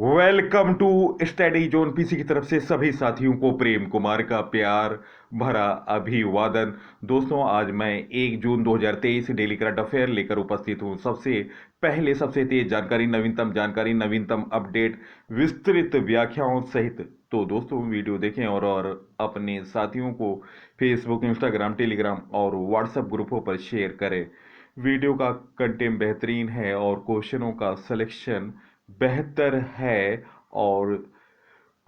Welcome to Study Zone PC की तरफ से सभी साथियों को प्रेम कुमार का प्यार भरा अभिवादन। दोस्तों, आज मैं 1 जून 2023 डेली करंट अफेयर लेकर उपस्थित हूं। सबसे पहले सबसे तेज जानकारी, नवीनतम जानकारी, नवीनतम अपडेट, विस्तृत व्याख्याओं सहित। तो दोस्तों, वीडियो देखें और अपने साथियों को फेसबुक, इंस्टाग्राम, टेलीग्राम और व्हाट्सएप ग्रुपों पर शेयर करें। वीडियो का कंटेंट बेहतरीन है और क्वेश्चनों का सिलेक्शन बेहतर है और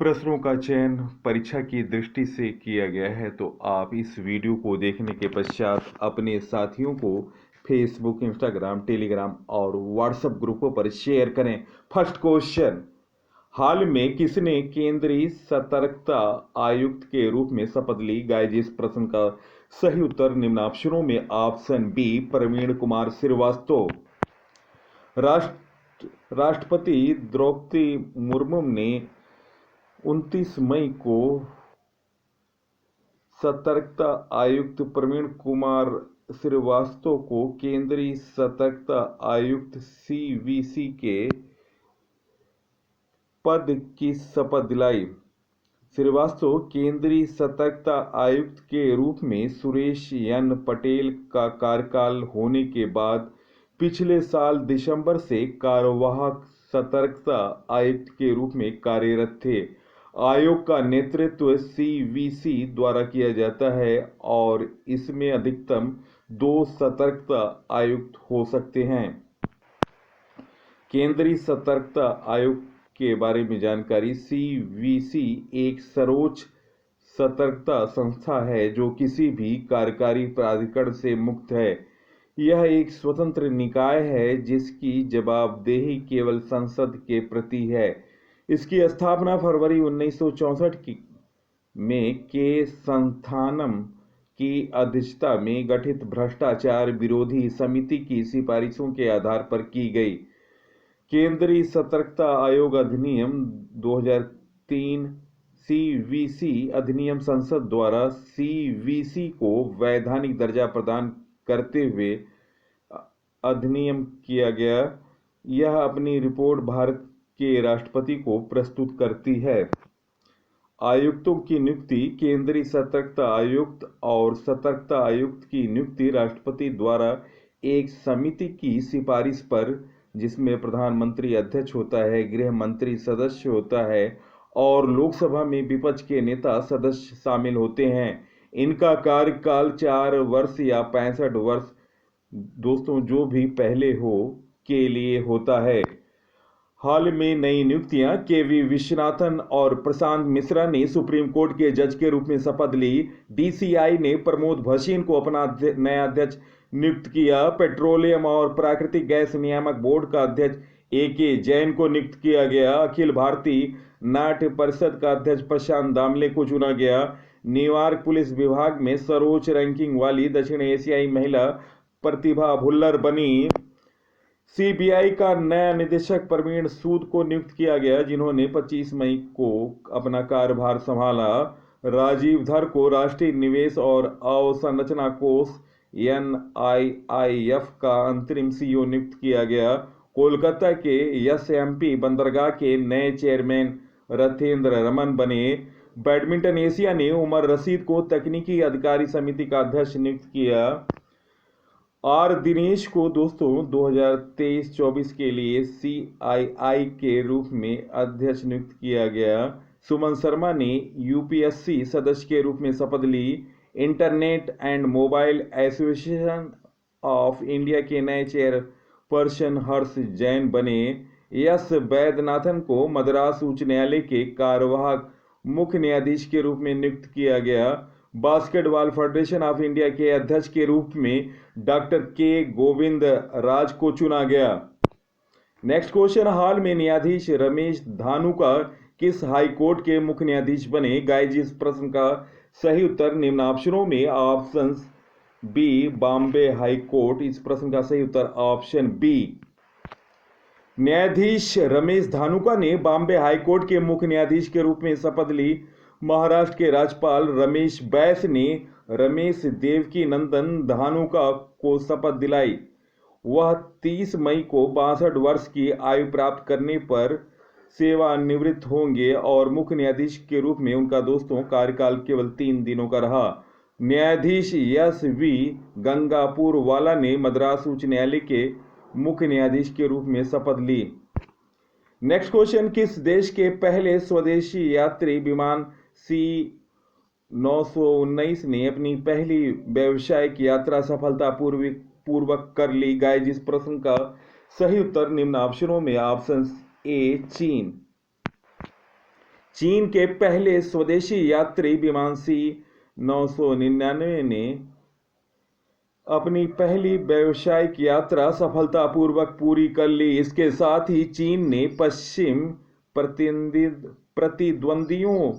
प्रश्नों का चयन परीक्षा की दृष्टि से किया गया है। तो आप इस वीडियो को देखने के पश्चात अपने साथियों को फेसबुक, इंस्टाग्राम, टेलीग्राम और व्हाट्सएप ग्रुपों पर शेयर करें। फर्स्ट क्वेश्चन, हाल में किसने केंद्रीय सतर्कता आयुक्त के रूप में शपथ ली? गाइस, इस प्रश्न का सही उत्तर निम्नाक्षरों में ऑप्शन बी, प्रवीण कुमार श्रीवास्तव। राष्ट्रपति द्रौपदी मुर्मू ने 29 मई को सतर्कता आयुक्त प्रवीण कुमार श्रीवास्तव को केंद्रीय सतर्कता आयुक्त सीवीसी के पद की शपथ दिलाई। श्रीवास्तव केंद्रीय सतर्कता आयुक्त के रूप में सुरेश एन पटेल का कार्यकाल होने के बाद पिछले साल दिसंबर से कार्यवाहक सतर्कता आयुक्त के रूप में कार्यरत थे। आयोग का नेतृत्व सीवीसी द्वारा किया जाता है और इसमें अधिकतम 2 सतर्कता आयुक्त हो सकते हैं। केंद्रीय सतर्कता आयोग के बारे में जानकारी। सीवीसी एक सर्वोच्च सतर्कता संस्था है जो किसी भी कार्यकारी प्राधिकरण से मुक्त है। यह एक स्वतंत्र निकाय है जिसकी जवाबदेही केवल संसद के प्रति है। इसकी स्थापना फरवरी 1964 में के संस्थानम की अध्यक्षता में गठित भ्रष्टाचार विरोधी समिति की सिफारिशों के आधार पर की गई। केंद्रीय सतर्कता आयोग अधिनियम 2003 सीवीसी अधिनियम संसद द्वारा सीवीसी को वैधानिक दर्जा प्रदान करते हुए अधिनियम किया गया। यह अपनी रिपोर्ट भारत के राष्ट्रपति को प्रस्तुत करती है। आयुक्तों की नियुक्ति। केंद्रीय सतर्कता आयुक्त और सतर्कता आयुक्त की नियुक्ति राष्ट्रपति द्वारा एक समिति की सिफारिश पर, जिसमें प्रधानमंत्री अध्यक्ष होता है, गृह मंत्री सदस्य होता है और लोकसभा में विपक्ष के नेता सदस्य शामिल होते हैं। इनका कार्यकाल 4 वर्ष या 65 वर्ष, दोस्तों जो भी पहले हो, के लिए होता है। हाल में नई नियुक्तियां। केवी विश्वनाथन और प्रशांत मिश्रा ने सुप्रीम कोर्ट के जज के रूप में शपथ ली। डीसीआई ने प्रमोद भसीन को अपना नया अध्यक्ष नियुक्त किया। पेट्रोलियम और प्राकृतिक गैस नियामक बोर्ड का अध्यक्ष एके जैन को नियुक्त किया गया। अखिल भारतीय नाट्य परिषद का अध्यक्ष प्रशांत दामले को चुना गया। न्यूयॉर्क पुलिस विभाग में सर्वोच्च रैंकिंग वाली दक्षिण एशियाई महिला प्रतिभा भुल्लर बनी। सीबीआई का नया निदेशक प्रवीण सूद को नियुक्त किया गया, जिन्होंने 25 मई को अपना कार्यभार संभाला। राजीव धर को राष्ट्रीय निवेश और अवसंरचना कोष NIIF का अंतरिम सीईओ नियुक्त किया गया। कोलकाता के एसएमपी बंदरगाह के नए चेयरमैन रथेंद्र रमन बने। बैडमिंटन एशिया ने उमर रशीद को तकनीकी अधिकारी समिति का अध्यक्ष नियुक्त किया। दिनेश को दोस्तों 2023-24 के लिए CII के रूप में अध्यक्ष नियुक्त किया गया। सुमन शर्मा ने यूपीएससी सदस्य के रूप में शपथ ली। Internet and mobile association of India के नए चेयरपर्सन हर्ष जैन बने। एस वैद्यनाथन को मद्रास उच्च न्यायालय के कार्यवाहक मुख्य न्यायाधीश के रूप में नियुक्त किया गया। बास्केटबॉल फेडरेशन ऑफ इंडिया के अध्यक्ष के रूप में डॉक्टर के गोविंद राज को चुना गया। नेक्स्ट क्वेश्चन, हाल में न्यायाधीश रमेश धानुका किस हाई कोर्ट के मुख्य न्यायाधीश बने? गाइस, इस प्रश्न का सही उत्तर निम्नाक्षरों में option B, Bombay High Court. इस प्रश्न का सही उत्तर ऑप्शन बी। न्यायाधीश रमेश धानुका ने बॉम्बे हाई कोर्ट के मुख्य न्यायाधीश के रूप में शपथ ली। महाराष्ट्र के राज्यपाल रमेश बैस ने रमेश देवकी नंदन धानुका को शपथ दिलाई। वह 30 मई को 62 वर्ष की आयु प्राप्त करने पर सेवानिवृत्त होंगे और मुख्य न्यायाधीश के रूप में उनका दोस्तों कार्यकाल केवल 3 दिनों का रहा। न्यायाधीश एस.वी. गंगापुरवाला ने मद्रास उच्च न्यायालय के मुख्य न्यायाधीश के रूप में शपथ ली। नेक्स्ट क्वेश्चन, किस देश के पहले स्वदेशी यात्री विमान C919 ने अपनी पहली व्यावसायिक यात्रा सफलतापूर्वक कर ली? गाइस, इस प्रश्न का सही उत्तर निम्न ऑप्शनों में ऑप्शन ए चीन। चीन के पहले स्वदेशी यात्री विमान C999 ने अपनी पहली व्यावसायिक यात्रा सफलतापूर्वक पूरी कर ली। इसके साथ ही चीन ने पश्चिम प्रतिद्वंदियों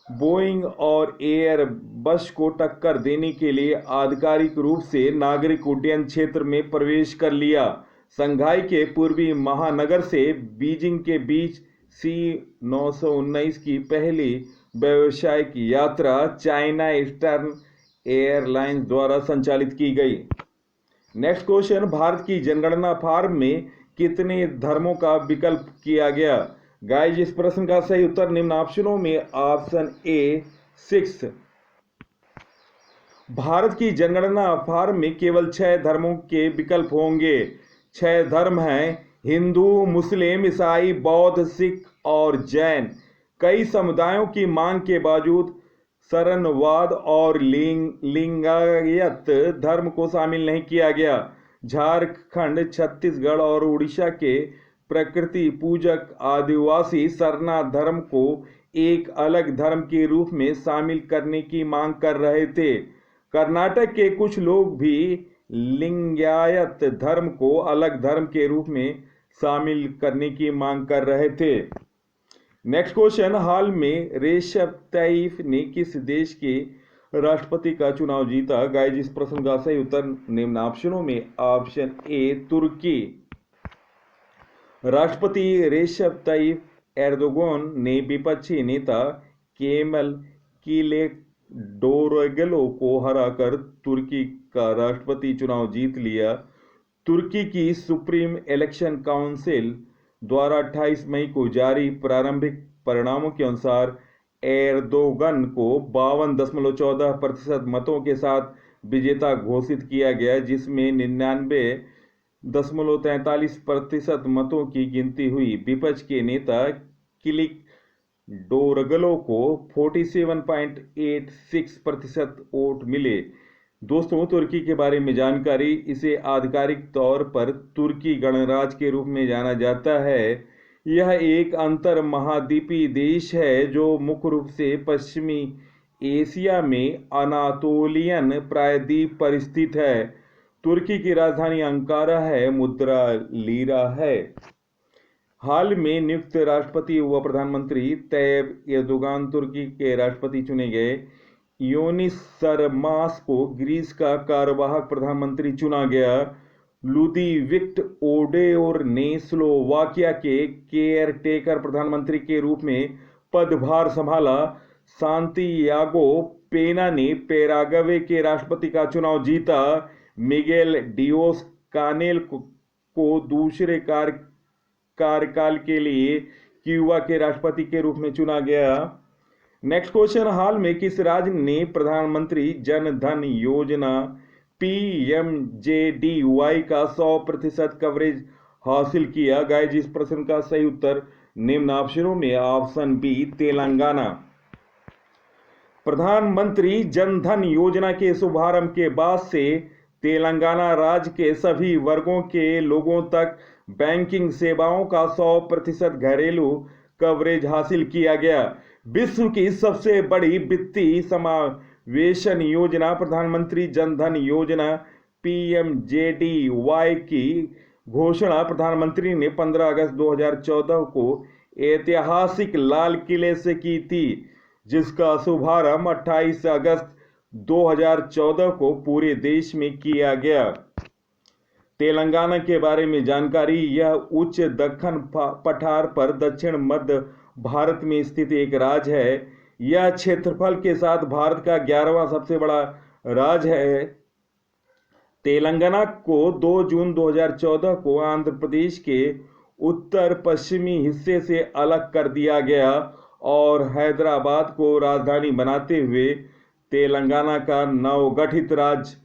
बोइंग और एयरबस को टक्कर देने के लिए आधिकारिक रूप से नागरिक उड्डयन क्षेत्र में प्रवेश कर लिया। शंघाई के पूर्वी महानगर से बीजिंग के बीच C919 की पहली व्यावसायिक यात्रा चाइना ईस्टर्न एयरलाइंस द्वारा संचालित की गई। नेक्स्ट क्वेश्चन, भारत की जनगणना फॉर्म में कितने धर्मों का विकल्प किया गया? गाइस, इस प्रश्न का सही उत्तर निम्न ऑप्शनों में ऑप्शन ए 6। भारत की जनगणना फॉर्म में केवल 6 धर्मों के विकल्प होंगे। 6 धर्म हैं हिंदू, मुस्लिम, ईसाई, बौद्ध, सिख और जैन। कई समुदायों की मांग के बावजूद शरणवाद और लिंगायत धर्म को शामिल नहीं किया गया। झारखंड, छत्तीसगढ़ और उड़ीसा के प्रकृति पूजक आदिवासी शरणार्थ धर्म को एक अलग धर्म के रूप में शामिल करने की मांग कर रहे थे। कर्नाटक के कुछ लोग भी लिंगायत धर्म को अलग धर्म के रूप में शामिल करने की मांग कर रहे थे। नेक्स्ट क्वेश्चन, हाल में रेशप तैयब ने किस देश के राष्ट्रपति का चुनाव जीता? गाइस, इस प्रश्न का सही उत्तर निम्न ऑप्शनों में ऑप्शन ए तुर्की। राष्ट्रपति रेशप तैयब एर्दोगन ने विपक्षी नेता केमल किलिचदारोग्लू को हराकर तुर्की का राष्ट्रपति चुनाव जीत लिया। तुर्की की सुप्रीम इलेक्शन काउंसिल द्वारा 28 मई को जारी प्रारंभिक परिणामों के अनुसार एर्दोगन को 52.14% मतों के साथ विजेता घोषित किया गया, जिसमें 99.43% मतों की गिनती हुई। विपक्ष के नेता किलिचदारोग्लू को 47.86% वोट मिले। दोस्तों, तुर्की के बारे में जानकारी, इसे आधिकारिक तौर पर तुर्की गणराज्य के रूप में जाना जाता है। यह एक अंतर महाद्वीपीय देश है जो मुख्य रूप से पश्चिमी एशिया में अनातोलियन प्रायद्वीप पर स्थित है। तुर्की की राजधानी अंकारा है, मुद्रा लीरा है। हाल में नियुक्त राष्ट्रपति व प्रधानमंत्री तैयब एर्दोगान तुर्की के राष्ट्रपति चुने गए। योनिस सरमास को ग्रीस का कार्यवाहक प्रधानमंत्री चुना गया। लुदीविक ओडेयर ने स्लोवाकिया के केयरटेकर प्रधानमंत्री के रूप में पदभार संभाला। सांतियागो पेना ने पैराग्वे के राष्ट्रपति का चुनाव जीता। मिगेल डियाज कानेल को दूसरे कार्यकाल के लिए क्यूबा के राष्ट्रपति के रूप में चुना गया। नेक्स्ट क्वेश्चन, हाल में किस राज्य ने प्रधानमंत्री जन धन योजना PMJDY का 100% कवरेज हासिल किया? गाइस, इस प्रश्न का सही उत्तर निम्न ऑप्शनों में ऑप्शन बी तेलंगाना। प्रधानमंत्री जन धन योजना के शुभारंभ के बाद से तेलंगाना राज्य के सभी वर्गों के लोगों तक बैंकिंग सेवाओं का 100% घरेलू कवरेज हासिल किया गया। विश्व की सबसे बड़ी वित्तीय समावेशन योजना प्रधानमंत्री जन धन योजना PMJDY की घोषणा प्रधानमंत्री ने 15 अगस्त 2014 को ऐतिहासिक लाल किले से की थी, जिसका शुभारंभ 28 अगस्त 2014 को पूरे देश में किया गया। तेलंगाना के बारे में जानकारी, यह उच्च दक्कन पठार पर दक्षिण मध्य भारत में स्थित एक राज्य है। यह क्षेत्रफल के साथ भारत का 11वां सबसे बड़ा राज्य है। तेलंगाना को 2 जून 2014 को आंध्र प्रदेश के उत्तर पश्चिमी हिस्से से अलग कर दिया गया और हैदराबाद को राजधानी बनाते हुए तेलंगाना का नवगठित राज्य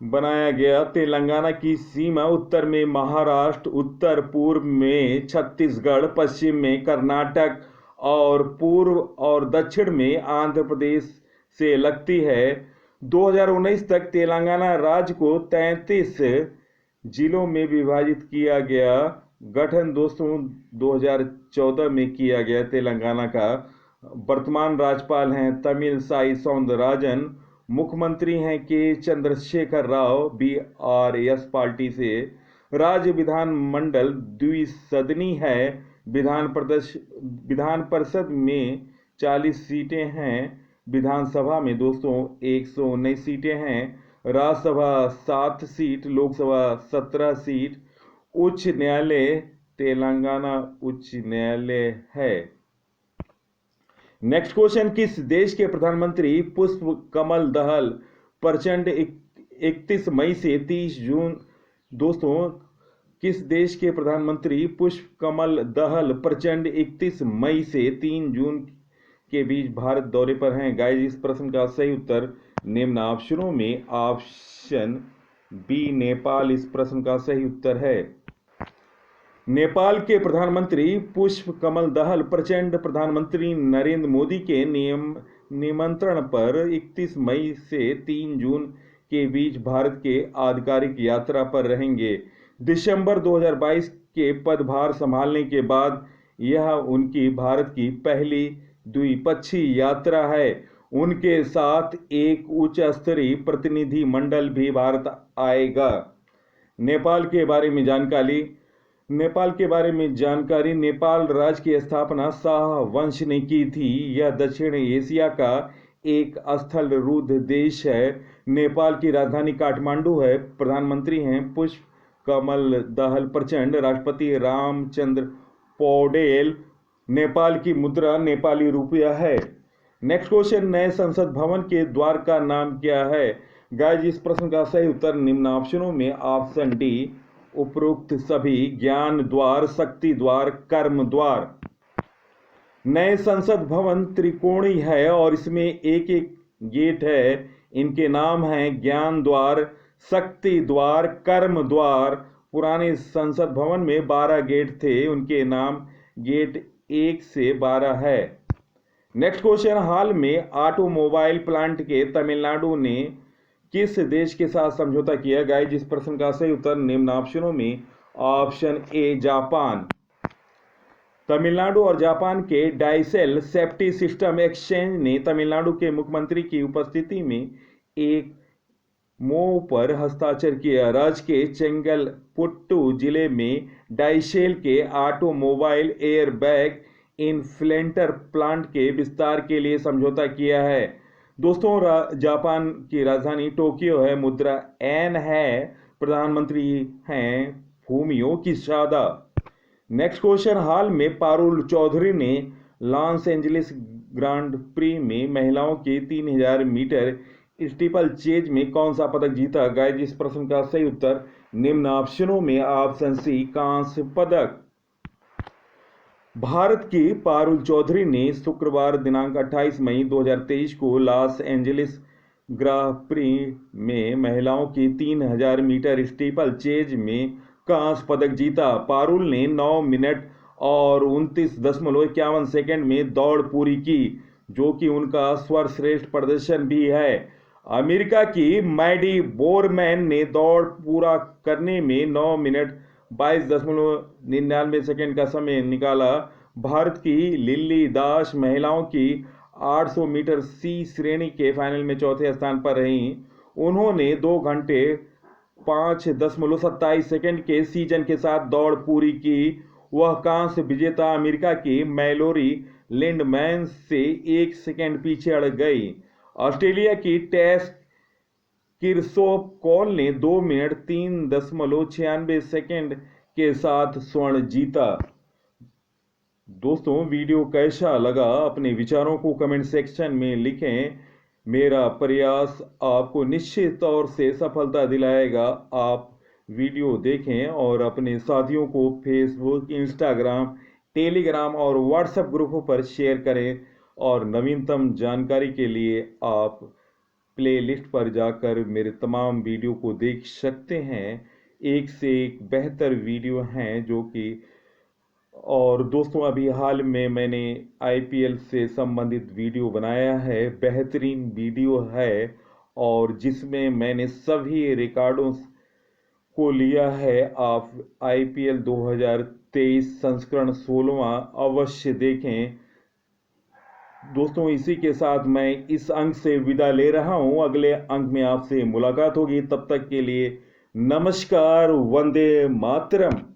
बनाया गया। तेलंगाना की सीमा उत्तर में महाराष्ट्र, उत्तर पूर्व में छत्तीसगढ़, पश्चिम में कर्नाटक और पूर्व और दक्षिण में आंध्र प्रदेश से लगती है। 2019 तक तेलंगाना राज्य को 33 जिलों में विभाजित किया गया। गठन दोस्तों 2014 में किया गया तेलंगाना का। वर्तमान राज्यपाल हैं तमिलसाई सौंदरराजन। मुख्यमंत्री हैं के चंद्रशेखर राव BRS पार्टी से। राज्य विधानमंडल द्विसदनी है। विधान परिषद में 40 सीटें हैं। विधानसभा में दोस्तों 119 सीटें हैं। Rajya Sabha 7 seat, Lok Sabha 17 seat. उच्च न्यायालय तेलंगाना उच्च न्यायालय है। नेक्स्ट क्वेश्चन, किस देश के प्रधानमंत्री पुष्प कमल दहल प्रचंड 31 मई से 30 जून दोस्तों किस देश के प्रधानमंत्री पुष्प कमल दहल प्रचंड 31 मई से 3 जून के बीच भारत दौरे पर हैं? गाइस, इस प्रश्न का सही उत्तर निम्न ऑप्शनों में ऑप्शन बी नेपाल इस प्रश्न का सही उत्तर है। नेपाल के प्रधानमंत्री पुष्प कमल दहल प्रचंड प्रधानमंत्री नरेंद्र मोदी के निमंत्रण पर 31 मई से 3 जून के बीच भारत के आधिकारिक यात्रा पर रहेंगे। दिसंबर 2022 के पदभार संभालने के बाद यह उनकी भारत की पहली द्विपक्षीय यात्रा है। उनके साथ एक उच्च स्तरीय प्रतिनिधि मंडल भी भारत आएगा। नेपाल के बारे में जानकारी नेपाल राज्य की स्थापना शाह वंश ने की थी। यह दक्षिण एशिया का एक स्थल रूढ़ देश है। नेपाल की राजधानी काठमांडू है। प्रधानमंत्री हैं पुष्प कमल दहल प्रचंड। राष्ट्रपति रामचंद्र पौडेल। नेपाल की मुद्रा नेपाली रुपया है। नेक्स्ट क्वेश्चन, नए संसद भवन के द्वार का नाम क्या है? गाइस, इस प्रश्न का सही उत्तर निम्न ऑप्शनों में ऑप्शन डी उपरोक्त सभी ज्ञान द्वार, शक्ति द्वार, कर्म द्वार। नए संसद भवन त्रिकोणीय है और इसमें एक एक गेट है। इनके नाम हैं ज्ञान द्वार, शक्ति द्वार, कर्म द्वार। पुराने संसद भवन में 12 गेट थे। उनके नाम गेट 1 से 12 है। नेक्स्ट क्वेश्चन, हाल में ऑटोमोबाइल प्लांट के तमिलनाडु ने किस देश के साथ समझौता किया? गाइस, जिस प्रश्न का सही उत्तर निम्न ऑप्शनों में ऑप्शन ए जापान। तमिलनाडु और जापान के डाइसेल सेफ्टी सिस्टम एक्सचेंज ने तमिलनाडु के मुख्यमंत्री की उपस्थिति में एक MOU पर हस्ताक्षर किया। राज्य के चेंगलपुट्टू जिले में डाइसेल के ऑटोमोबाइल एयरबैग इन्फ्लेटर प्लांट के विस्तार के लिए समझौता किया है। दोस्तों, जापान की राजधानी टोक्यो है। मुद्रा एन है। प्रधानमंत्री हैं फूमियो किशिदा। नेक्स्ट क्वेश्चन, हाल में पारुल चौधरी ने लॉस एंजलिस ग्रांड प्री में महिलाओं के 3000 मीटर स्टीपल चेज में कौन सा पदक जीता? गाइस, इस प्रश्न का सही उत्तर निम्न ऑप्शनों में ऑप्शन सी कांस्य पदक। भारत की पारुल चौधरी ने शुक्रवार दिनांक 28 मई 2023 को लॉस एंजलिस ग्रां प्री में महिलाओं की 3000 मीटर स्टीपल चेज में कांस्य पदक जीता। पारुल ने 9 मिनट और 29.51 सेकंड में दौड़ पूरी की, जो कि उनका सर्वश्रेष्ठ प्रदर्शन भी है। अमेरिका की मैडी बोरमैन ने दौड़ पूरा करने में 9 मिनट 22.99 सेकंड का समय निकाला। भारत की लिल्ली दास महिलाओं की 800 मीटर सी श्रेणी के फाइनल में चौथे स्थान पर रहीं। उन्होंने 2 घंटे 5.27 सेकंड के सीजन के साथ दौड़ पूरी की। वह कांस्य विजेता अमेरिका की मैलोरी लिंडमैन से 1 सेकंड पीछे अड़ गई। ऑस्ट्रेलिया की टेस किरसोफ कॉल ने 2 मिनट 3.96 सेकंड के साथ स्वर्ण जीता। दोस्तों, वीडियो कैसा लगा अपने विचारों को कमेंट सेक्शन में लिखें। मेरा प्रयास आपको निश्चित तौर से सफलता दिलाएगा। आप वीडियो देखें और अपने साथियों को फेसबुक, इंस्टाग्राम, टेलीग्राम और व्हाट्सएप ग्रुपों पर शेयर करें। और नवीनतम जानकारी के लिए आप प्लेलिस्ट पर जाकर मेरे तमाम वीडियो को देख सकते हैं। एक से एक बेहतर वीडियो हैं जो कि, और दोस्तों अभी हाल में मैंने आईपीएल से संबंधित वीडियो बनाया है, बेहतरीन वीडियो है, और जिसमें मैंने सभी रिकॉर्डों को लिया है। आप आईपीएल 2023 संस्करण 16वां अवश्य देखें। दोस्तों इसी के साथ मैं इस अंक से विदा ले रहा हूं। अगले अंक में आपसे मुलाकात होगी। तब तक के लिए नमस्कार, वंदे मातरम।